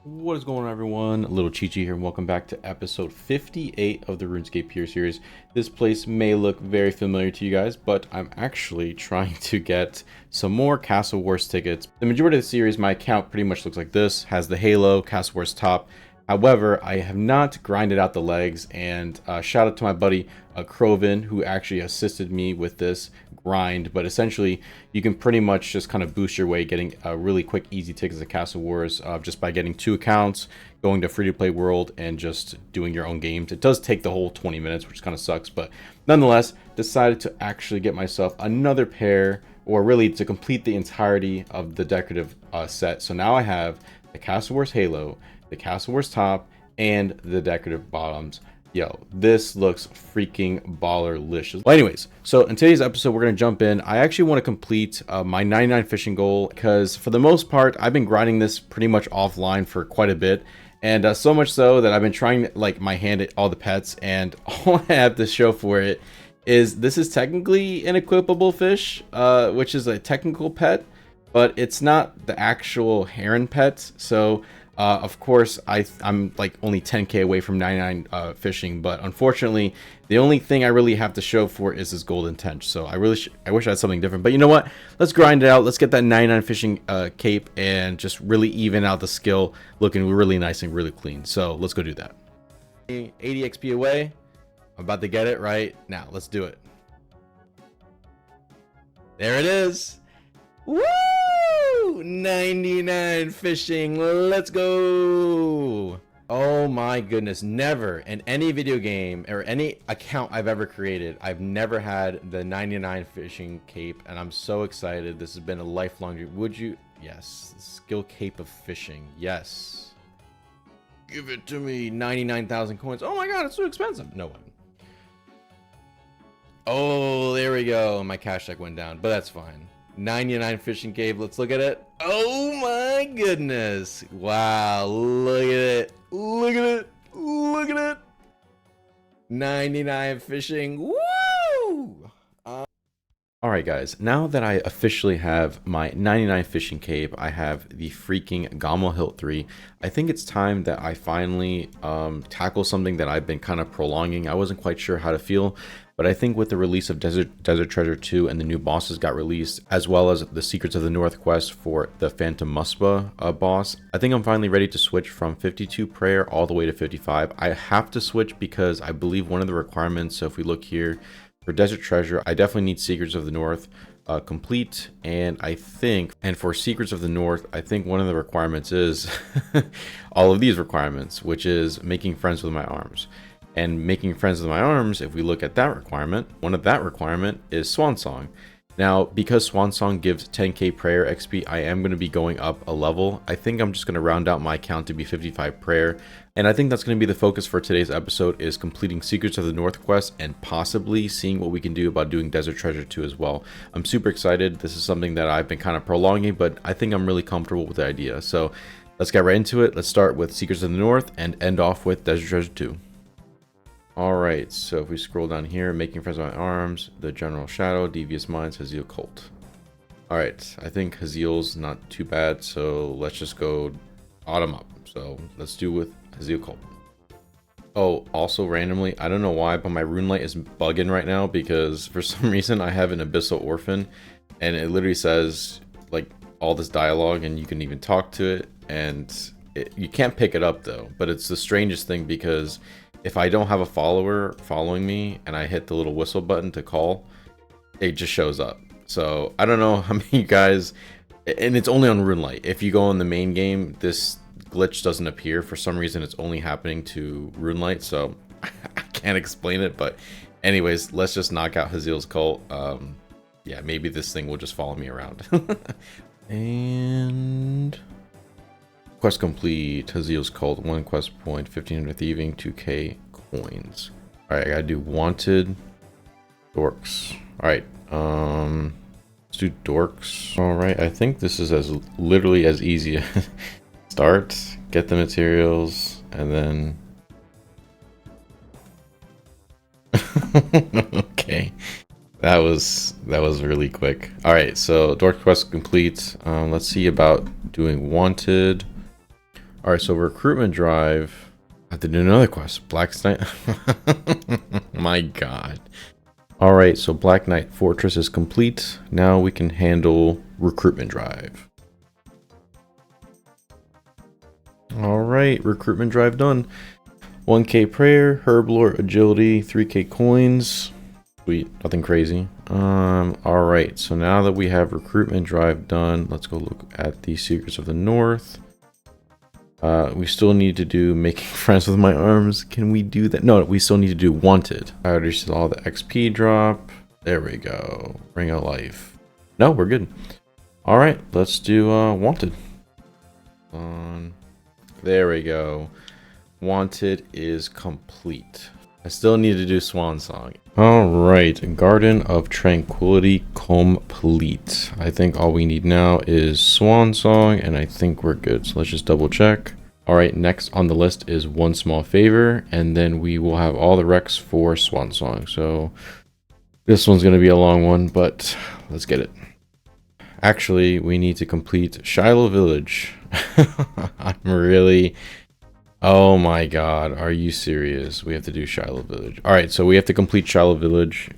What is going on, everyone? Little Chichi here, and welcome back to episode 58 of the RuneScape Peer Series. This place may look very familiar to you guys, but I'm actually trying to get some more Castle Wars tickets. The majority of the series, my account pretty much looks like this, has the Halo, Castle Wars top. However, I have not grinded out the legs, and shout out to my buddy Croven, who actually assisted me with this grind. But essentially, you can pretty much just kind of boost your way getting really quick, easy tickets at Castle Wars just by getting 2 accounts, going to free-to-play world, and just doing your own games. It does take the whole 20 minutes, which kind of sucks, but nonetheless, decided to actually get myself another pair, or really to complete the entirety of the decorative set. So now I have the Castle Wars Halo, the Castle Wars top, and the decorative bottoms. Yo, this looks freaking ballerlicious. Well, anyways, so in today's episode, we're going to jump in. I actually want to complete my 99 fishing goal because for the most part, I've been grinding this pretty much offline for quite a bit. And so much so that I've been trying like my hand at all the pets, and all I have to show for it is this is technically an equipable fish, which is a technical pet, but it's not the actual heron pet. So of course, I'm like only 10k away from 99 fishing, but unfortunately, the only thing I really have to show for is this golden tench. So I wish I had something different. But you know what? Let's grind it out. Let's get that 99 fishing cape and just really even out the skill, looking really nice and really clean. So let's go do that. 80 XP away. I'm about to get it right now. Let's do it. There it is. Woo! 99 fishing. Let's go. Oh my goodness. Never in any video game or any account I've ever created, I've never had the 99 fishing cape, and I'm so excited. This has been a lifelong dream. Would you? Yes. Skill cape of fishing. Yes. Give it to me. 99,000 coins. Oh my god, it's so expensive. No one. Oh, there we go. My cash deck went down, but that's fine. 99 fishing cave. Let's look at it. Oh my goodness. Wow. Look at it. Look at it. Look at it. 99 fishing. Woo! Alright guys, now that I officially have my 99 fishing cape, I have the freaking Gommel Hilt 3. I think it's time that I finally tackle something that I've been kind of prolonging. I wasn't quite sure how to feel, but I think with the release of Desert Treasure 2 and the new bosses got released, as well as the Secrets of the North quest for the Phantom Muspa boss, I think I'm finally ready to switch from 52 prayer all the way to 55. I have to switch because I believe one of the requirements, so if we look here, for Desert Treasure, I definitely need Secrets of the North complete, and I think, and for Secrets of the North, I think one of the requirements is all of these requirements, which is making friends with my arms. And making friends with my arms, if we look at that requirement, one of that requirement is Swan Song. Now, because Swan Song gives 10k prayer XP, I am going to be going up a level. I think I'm just going to round out my account to be 55 prayer. And I think that's going to be the focus for today's episode, is completing Secrets of the North quest and possibly seeing what we can do about doing Desert Treasure 2 as well. I'm super excited. This is something that I've been kind of prolonging, but I think I'm really comfortable with the idea. So let's get right into it. Let's start with Secrets of the North and end off with Desert Treasure 2. Alright, so if we scroll down here, Making Friends with My Arms, The General Shadow, Devious Minds, Haziel Cult. Alright, I think Haziel's not too bad, so let's just go Autumn up. So let's do with Haziel Cult. Oh, also randomly, I don't know why, but my Runelight is bugging right now because for some reason I have an Abyssal Orphan, and it literally says like all this dialogue, and you can even talk to it, and you can't pick it up though. But it's the strangest thing because if I don't have a follower following me and I hit the little whistle button to call, it just shows up. So I don't know how many of you guys, and it's only on Runelight. If you go in the main game, this glitch doesn't appear. For some reason, it's only happening to Runelight, so I can't explain it. But anyways, let's just knock out Haziel's cult. Yeah, maybe this thing will just follow me around. And quest complete. Haziel's cult, 1 quest point, 1500 thieving, 2k coins. All right, I gotta do wanted dorks. All right, let's do dorks. All right, I think this is as literally as easy as start, get the materials, and then okay, that was really quick. All right, so dork quest complete. Let's see about doing wanted. All right, so recruitment drive. I have to do another quest. Black Knight. My God. All right, so Black Knight Fortress is complete. Now we can handle recruitment drive. All right, recruitment drive done. 1K prayer, herblore, agility, 3K coins. Sweet, nothing crazy. All right, so now that we have recruitment drive done, let's go look at the Secrets of the North. We still need to do making friends with my arms. Can we do that? No, we still need to do wanted. I already saw the XP drop. There we go. Ring of life. No, we're good. All right, let's do wanted. There we go. Wanted is complete. I still need to do Swan Song. All right, Garden of Tranquility complete. I think all we need now is Swan Song, and I think we're good. So let's just double check. All right, next on the list is One Small Favor, and then we will have all the recs for Swan Song. So this one's gonna be a long one, but let's get it. Actually, we need to complete Shiloh Village. I'm really... Oh my God, are you serious? We have to do Shiloh Village. All right, so we have to complete Shiloh Village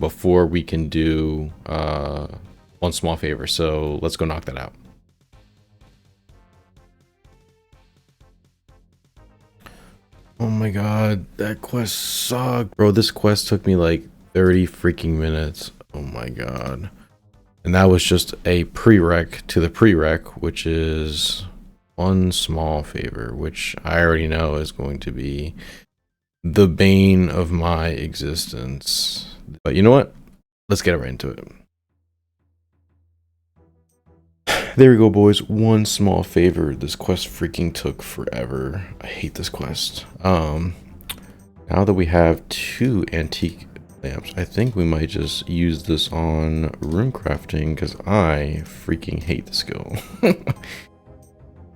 before we can do One Small Favor. So let's go knock that out. Oh my God, that quest sucked. Bro, this quest took me like 30 freaking minutes. Oh my God. And that was just a prereq to the prereq, which is One Small Favor, which I already know is going to be the bane of my existence. But you know what? Let's get right into it. There we go, boys. One Small Favor. This quest freaking took forever. I hate this quest. Now that we have 2 antique lamps, I think we might just use this on rune crafting because I freaking hate the skill.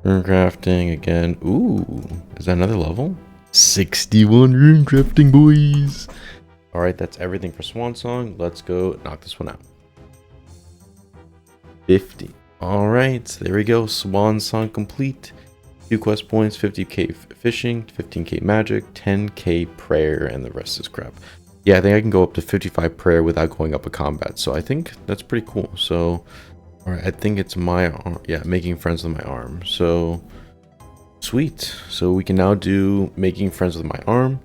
Rune crafting again. Ooh, is that another level? 61 rune crafting, boys. All right, that's everything for Swan Song. Let's go knock this one out. 50. All right, there we go. Swan Song complete. 2 quest points, 50k fishing, 15k magic, 10k prayer, and the rest is crap. Yeah, I think I can go up to 55 prayer without going up a combat. So I think that's pretty cool. So, all right, I think it's my arm. Yeah, making friends with my arm. So sweet. So we can now do making friends with my arm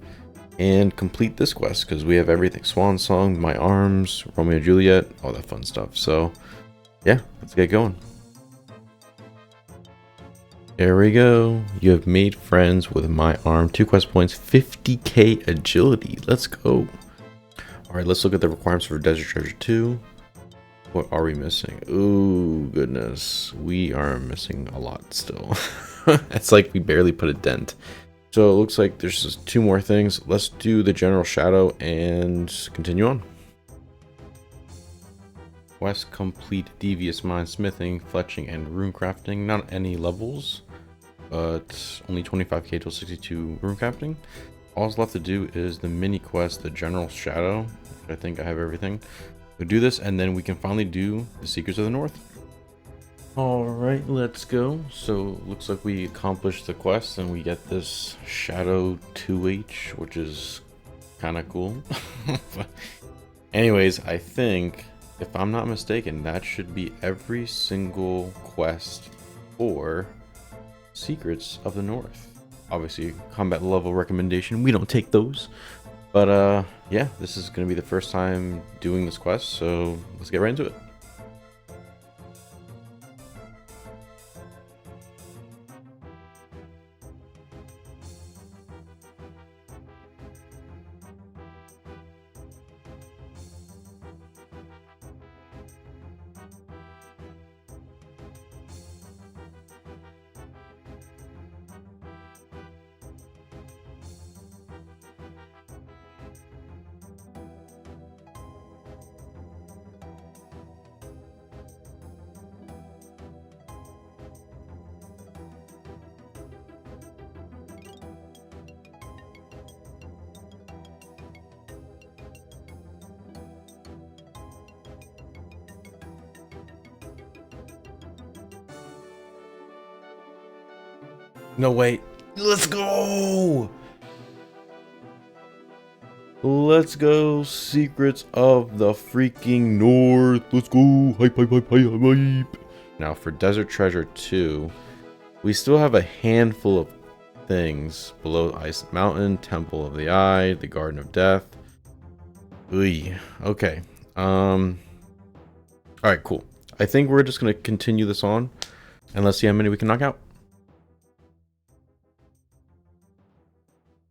and complete this quest because we have everything. Swan Song, my arms, Romeo and Juliet, all that fun stuff. So yeah, let's get going. There we go. You have made friends with my arm. 2 quest points, 50k agility. Let's go. All right, let's look at the requirements for Desert Treasure 2. What are we missing? Ooh, goodness. We are missing a lot still. It's like we barely put a dent. So it looks like there's just 2 more things. Let's do the General Shadow and continue on. Quest complete Devious Mind Smithing, Fletching, and Rune Crafting. Not any levels, but only 25k till 62 Rune Crafting. All left to do is the mini quest, the General Shadow. I think I have everything. We'll do this, and then we can finally do the Secrets of the North. All right, let's go. So looks like we accomplished the quest, and we get this Shadow 2H, which is kind of cool. Anyways, I think, if I'm not mistaken, that should be every single quest for Secrets of the North. Obviously, combat level recommendation, we don't take those. But yeah, this is going to be the first time doing this quest, so let's get right into it. No, wait. Let's go! Let's go, Secrets of the freaking North. Let's go. Hype, hype, hype, hype, hype. Now for Desert Treasure 2, we still have a handful of things below Ice Mountain, Temple of the Eye, the Garden of Death. Oy. Okay. Alright, cool. I think we're just gonna continue this on and let's see how many we can knock out.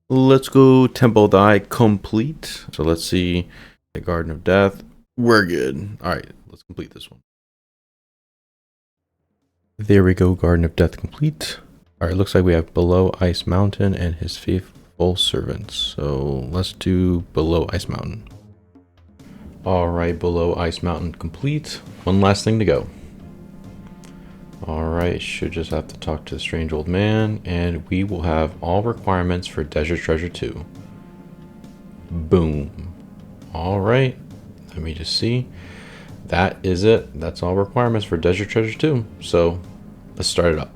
Let's go. Temple of the Eye complete. So let's see the Garden of Death. We're good. Alright, let's complete this one. There we go, Garden of Death complete. Alright, looks like we have Below Ice Mountain and his faithful servants. So let's do Below Ice Mountain. Alright, Below Ice Mountain complete. One last thing to go. Alright, should just have to talk to the strange old man, and we will have all requirements for Desert Treasure 2. Boom. Alright, let me just see. That is it. That's all requirements for Desert Treasure 2. So let's start it up.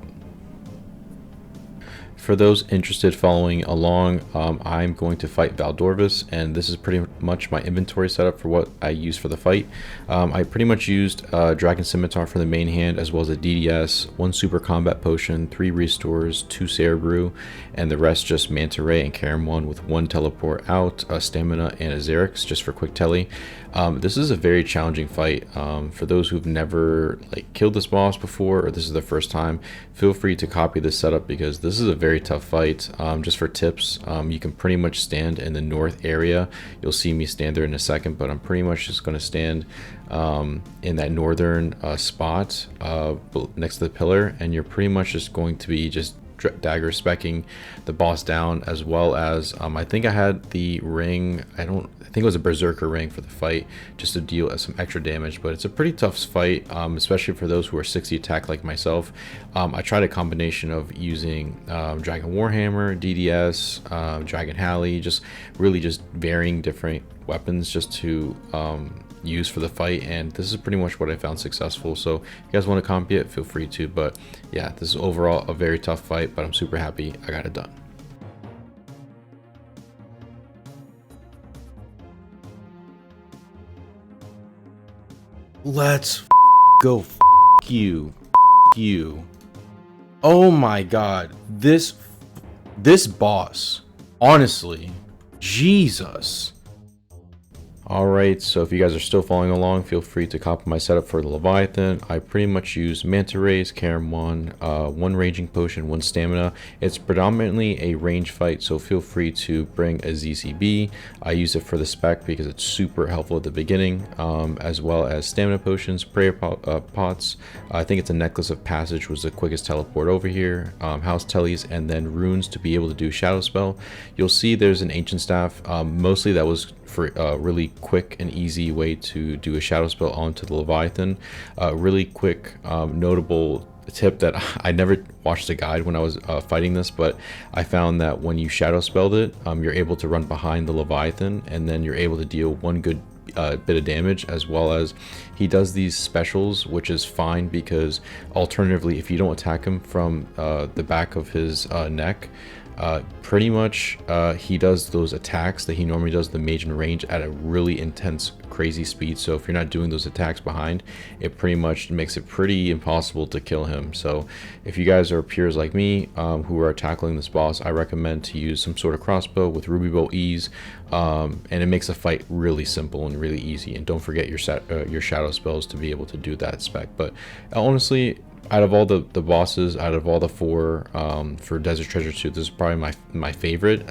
For those interested following along, I'm going to fight Valdorvas, and this is pretty much my inventory setup for what I use for the fight. I pretty much used Dragon Scimitar for the main hand, as well as a DDS, 1 Super Combat Potion, 3 Restores, 2 Sarah Brew, and the rest just Manta Ray and Karam 1 with 1 Teleport out, a Stamina, and a Xerix just for quick telly. This is a very challenging fight. For those who've never killed this boss before, or this is the first time, feel free to copy this setup because this is a very tough fight. Just for tips, you can pretty much stand in the north area. You'll see me stand there in a second, but I'm pretty much just going to stand in that northern spot next to the pillar, and you're pretty much just going to be just dagger specking the boss down, as well as I think I had the ring. I think it was a berserker ring for the fight, just to deal some extra damage. But it's a pretty tough fight, especially for those who are 60 attack like myself. I tried a combination of using Dragon Warhammer, DDS, Dragon Halley, just really just varying different weapons just to use for the fight, and this is pretty much what I found successful. So if you guys want to copy it, feel free to. But yeah, this is overall a very tough fight, but I'm super happy I got it done. Let's go. You. You. Oh my god, this boss, honestly, Jesus. Alright, so if you guys are still following along, feel free to copy my setup for the Leviathan. I pretty much use Manta Rays, Karam 1, 1 Raging Potion, 1 Stamina. It's predominantly a range fight, so feel free to bring a ZCB. I use it for the spec because it's super helpful at the beginning, as well as Stamina Potions, Prayer Pots. I think it's a Necklace of Passage was the quickest teleport over here, House Tellies, and then Runes to be able to do Shadow Spell. You'll see there's an Ancient Staff, mostly that was for a really quick and easy way to do a shadow spell onto the Leviathan. Really quick notable tip that I never watched a guide when I was fighting this, but I found that when you shadow spelled it, you're able to run behind the Leviathan, and then you're able to deal 1 good bit of damage, as well as he does these specials, which is fine because alternatively, if you don't attack him from the back of his neck, pretty much he does those attacks that he normally does, the mage and range, at a really intense, crazy speed. So if you're not doing those attacks behind, it pretty much makes it pretty impossible to kill him. So if you guys are peers like me who are tackling this boss, I recommend to use some sort of crossbow with ruby bow ease, and it makes the fight really simple and really easy. And don't forget your shadow spells to be able to do that spec. But honestly, out of all the bosses, out of all the 4 for Desert Treasure 2, this is probably my favorite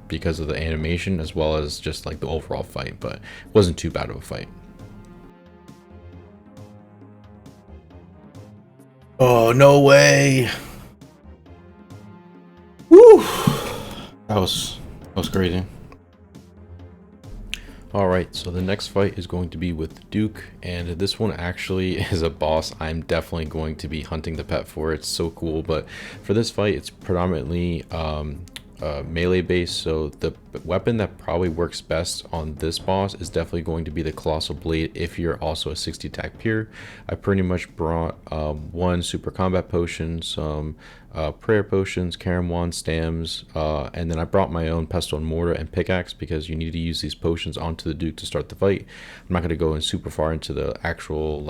because of the animation, as well as just like the overall fight. But it wasn't too bad of a fight. Oh, no way. Woo! That was crazy. Alright, so the next fight is going to be with Duke, and this one actually is a boss I'm definitely going to be hunting the pet for. It's so cool, but for this fight, it's predominantly melee base, so the weapon that probably works best on this boss is definitely going to be the Colossal Blade if you're also a 60 attack pure. I pretty much brought one super combat potion, some prayer potions, Karam wand, stams, and then I brought my own pestle and mortar and pickaxe because you need to use these potions onto the Duke to start the fight. I'm not going to go in super far into the actual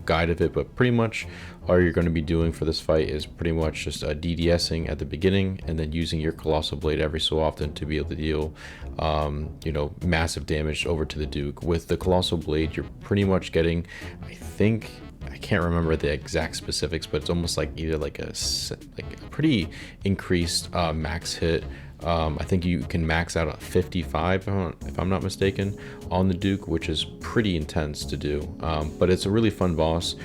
guide of it, but pretty much all you're going to be doing for this fight is pretty much just DDSing at the beginning and then using your Colossal Blade every so often to be able to deal massive damage over to the Duke. With the Colossal Blade, you're pretty much getting, I can't remember the exact specifics, but it's almost like either like a pretty increased max hit. I think you can max out at 55 if I'm not mistaken on the Duke, which is pretty intense to do, but it's a really fun boss.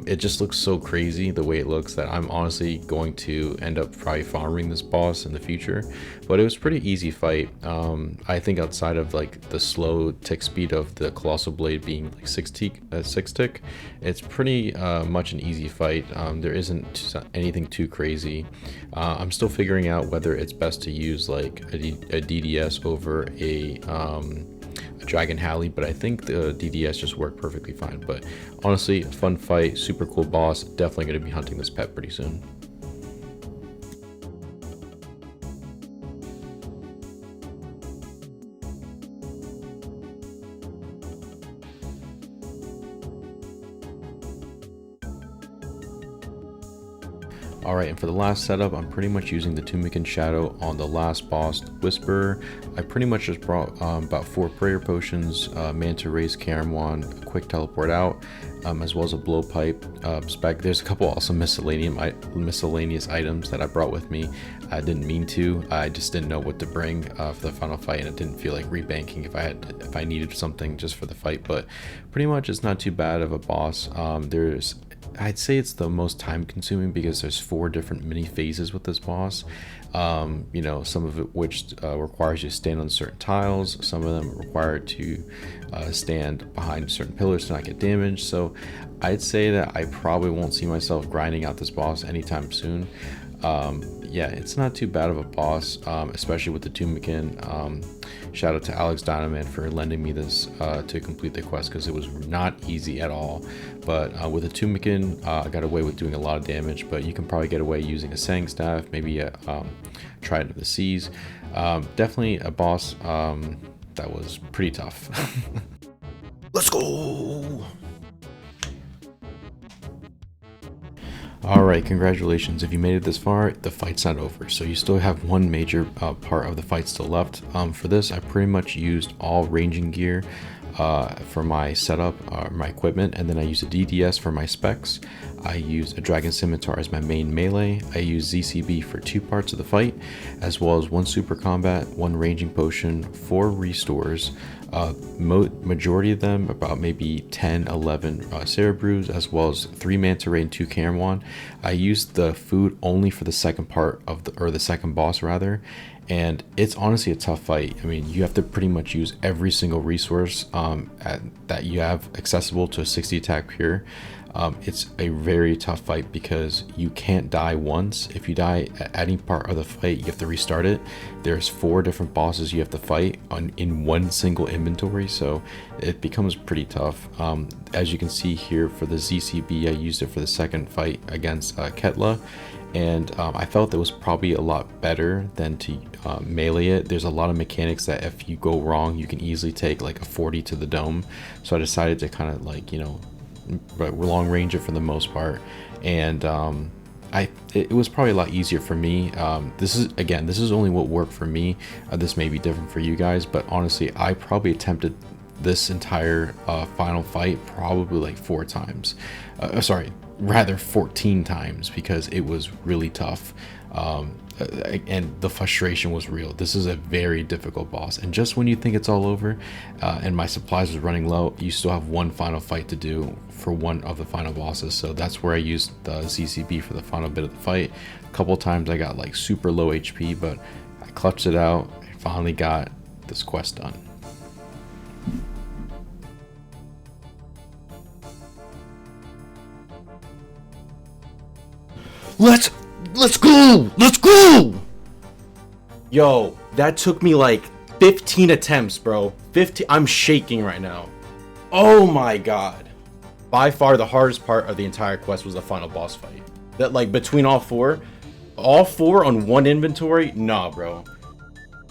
It just looks so crazy the way it looks that I'm honestly going to end up probably farming this boss in the future, but it was pretty easy fight. I think outside of like the slow tick speed of the Colossal Blade being like 6 tick, it's pretty much an easy fight. There isn't anything too crazy. I'm still figuring out whether it's best to use like a DDS over a Dragon Halley, but I think the DDS just worked perfectly fine. But honestly, fun fight, super cool boss. Definitely going to be hunting this pet pretty soon. Alright, and for the last setup, I'm pretty much using the Tumican Shadow on the last boss, Whisperer. I pretty much just brought about 4 prayer potions, Manta Rays, Karam wand, a quick teleport out, as well as a blowpipe spec. There's a couple also miscellaneous items that I brought with me. I didn't mean to. I just didn't know what to bring for the final fight, and it didn't feel like rebanking if I needed something just for the fight. But pretty much it's not too bad of a boss. I'd say it's the most time consuming because there's 4 different mini phases with this boss. Some of it which requires you to stand on certain tiles, some of them require to stand behind certain pillars to not get damaged. So I'd say that I probably won't see myself grinding out this boss anytime soon. Yeah, it's not too bad of a boss, especially with the Tumican. Shout out to Alex Dynaman for lending me this to complete the quest because it was not easy at all. But with a Tumican, I got away with doing a lot of damage, but you can probably get away using a Sang Staff, maybe a Trident of the Seas. Definitely a boss that was pretty tough. Let's go! Alright, congratulations. If you made it this far, the fight's not over. So you still have one major part of the fight still left. For this, I pretty much used all ranging gear for my setup, my equipment, and then I used a DDS for my specs. I used a Dragon Scimitar as my main melee. I used ZCB for 2 parts of the fight, as well as 1 super combat, 1 ranging potion, 4 restores, majority of them, about maybe 10, 11 Cerebrews, as well as 3 Manta Ray and 2 Karam wand. I used the food only for the second part of the second boss rather, and it's honestly a tough fight. I mean, you have to pretty much use every single resource that you have accessible to a 60 attack pure. It's a very tough fight because you can't die once. If you die at any part of the fight, you have to restart it. There's 4 different bosses you have to fight in one single inventory, so it becomes pretty tough. As you can see here for the ZCB, I used it for the second fight against Ketla, and I felt it was probably a lot better than to melee it. There's a lot of mechanics that if you go wrong, you can easily take like a 40 to the dome, so I decided to kind of long range it for the most part, and it was probably a lot easier for me. This is only what worked for me. This may be different for you guys, but honestly, I probably attempted this entire final fight probably like 4 times. Rather 14 times, because it was really tough. And the frustration was real. This is a very difficult boss, and just when you think it's all over and my supplies was running low, you still have one final fight to do for one of the final bosses. So that's where I used the ZCB for the final bit of the fight. A couple times I got like super low HP, but I clutched it out and finally got this quest done. Let's go! Let's go! Yo, that took me like 15 attempts, bro. 15. I'm shaking right now. Oh my god. By far the hardest part of the entire quest was the final boss fight. That, like, between all four on one inventory? Nah, bro.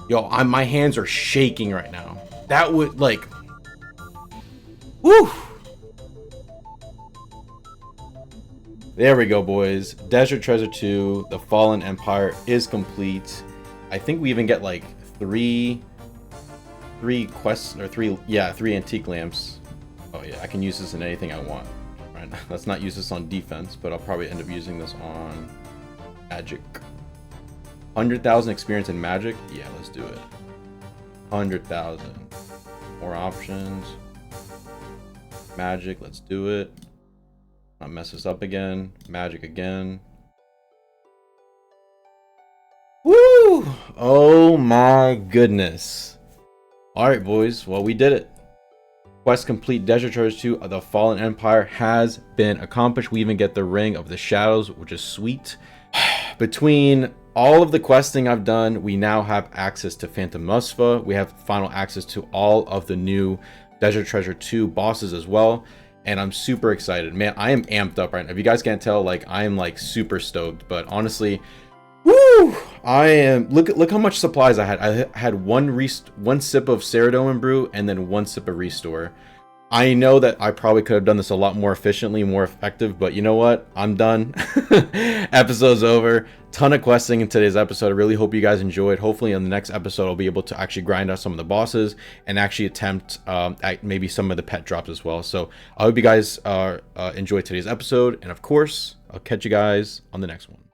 Yo, my hands are shaking right now. That would, like, whew. There we go, boys. Desert Treasure 2, The Fallen Empire is complete. I think we even get like three quests, or three antique lamps. Oh yeah, I can use this in anything I want. Right, let's not use this on defense, but I'll probably end up using this on magic. 100,000 experience in magic. Yeah, let's do it. 100,000. More options. Magic. Let's do it. Not mess this up again. Magic again. Woo! Oh my goodness. Alright, boys. Well, we did it. Quest complete. Desert Treasure 2 of the Fallen Empire has been accomplished. We even get the Ring of the Shadows, which is sweet. Between all of the questing I've done, we now have access to Phantom Musfa. We have final access to all of the new Desert Treasure 2 bosses as well. And I'm super excited. Man, I am amped up right now. If you guys can't tell, like, I am like super stoked. But honestly, woo! I am, look how much supplies I had. I had one sip of Ceradomin brew and then 1 sip of Restore. I know that I probably could have done this a lot more efficiently, more effective, but you know what? I'm done. Episode's over. Ton of questing in today's episode. I really hope you guys enjoyed. Hopefully in the next episode, I'll be able to actually grind out some of the bosses and actually attempt at maybe some of the pet drops as well. So I hope you guys enjoyed today's episode. And of course, I'll catch you guys on the next one.